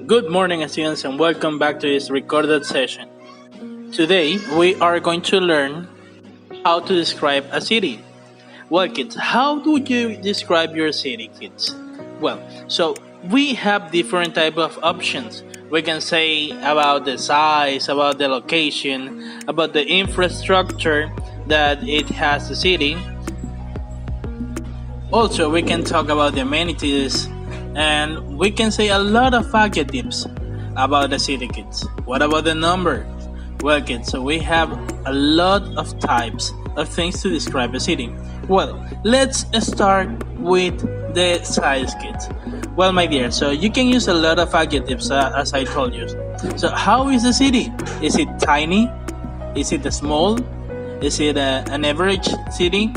Good morning, students, and welcome back to this recorded session. Today, we are going to learn how to describe a city. Well, kids, how do you describe your city, kids? Well, so we have different type of options. We can say about the size, about the location, about the infrastructure that it has the city. Also, we can talk about the amenities, and we can say a lot of adjectives about the city, kids. What about the number? Well, kids, so we have a lot of types of things to describe a city. Well, let's start with the size, kids. Well, my dear, so you can use a lot of adjectives, as I told you. So how is the city? Is it tiny? Is it small? Is it an average city?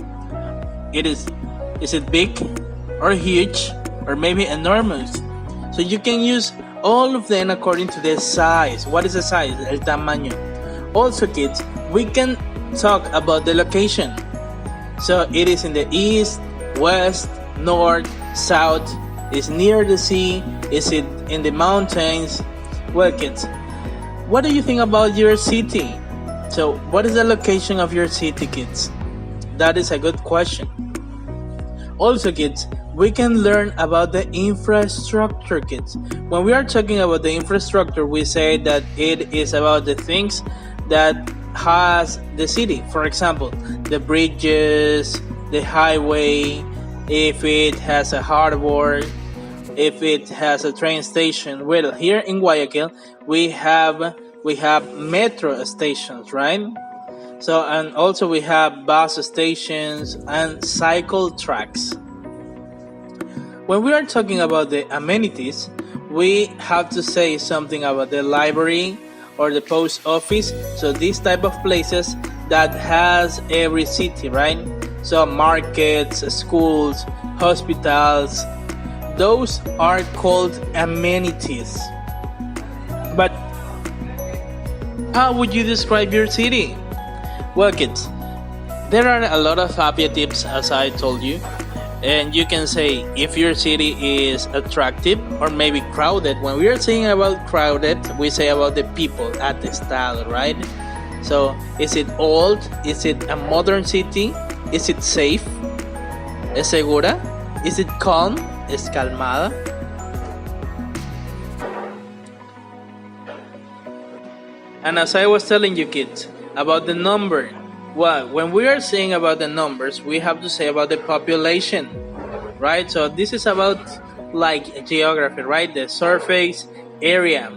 Is it big or huge or maybe enormous? So you can use all of them according to the size. What is the size? El tamaño. Also, kids, we can talk about the location. So it is in the east, west, north, south. Is near the sea? Is it in the mountains? Well, kids, what do you think about your city? So what is the location of your city, kids? That is a good question. Also, kids, we can learn about the infrastructure, kids. When we are talking about the infrastructure, we say that it is about the things that has the city. For example, the bridges, the highway, if it has a harbor, if it has a train station. Well, here in Guayaquil, we have metro stations, right? So, and also we have bus stations and cycle tracks. When we are talking about the amenities, we have to say something about the library or the post office. So these type of places that has every city, right? So markets, schools, hospitals, those are called amenities. But how would you describe your city? Well, kids, there are a lot of adjectives, as I told you, and you can say if your city is attractive or maybe crowded. When we are saying about crowded, we say about the people at the style, right? So is it old? Is it a modern city? Is it safe? ¿Es segura? Is it calm? ¿Es calmada? And as I was telling you, kids, about the number. Well, when we are saying about the numbers, we have to say about the population, right? So this is about like geography, right? The surface area.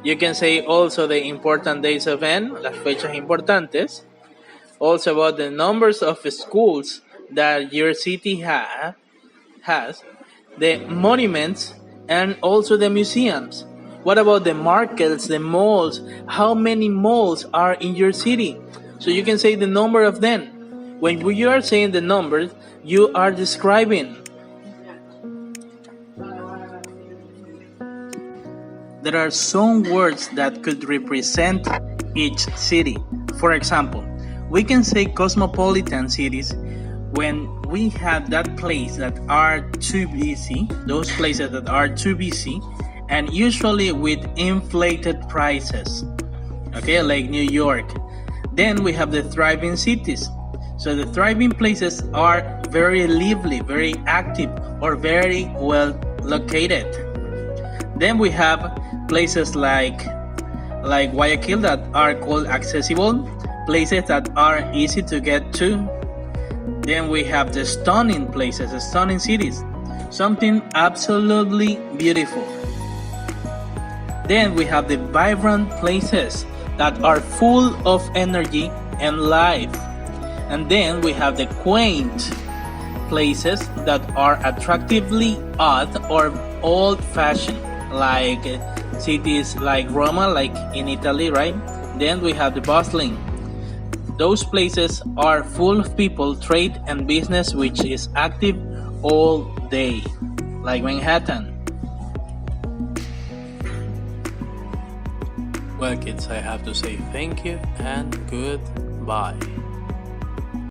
You can say also the important days of N, las fechas importantes. Also about the numbers of schools that your city has, the monuments, and also the museums. What about the markets, the malls? How many malls are in your city? So you can say the number of them. When you are saying the numbers, you are describing. There are some words that could represent each city. For example, we can say cosmopolitan cities when we have that place that are too busy, those places that are too busy, and usually with inflated prices, okay, like New York. Then we have the thriving cities. So the thriving places are very lively, very active, or very well located. Then we have places like Guayaquil that are called accessible, places that are easy to get to. Then we have the stunning places, the stunning cities, something absolutely beautiful. Then we have the vibrant places that are full of energy and life. And then we have the quaint places that are attractively odd or old-fashioned, like cities like Roma, like in Italy, right? Then we have the bustling. Those places are full of people, trade, and business which is active all day, like Manhattan. Well, kids, I have to say thank you and goodbye.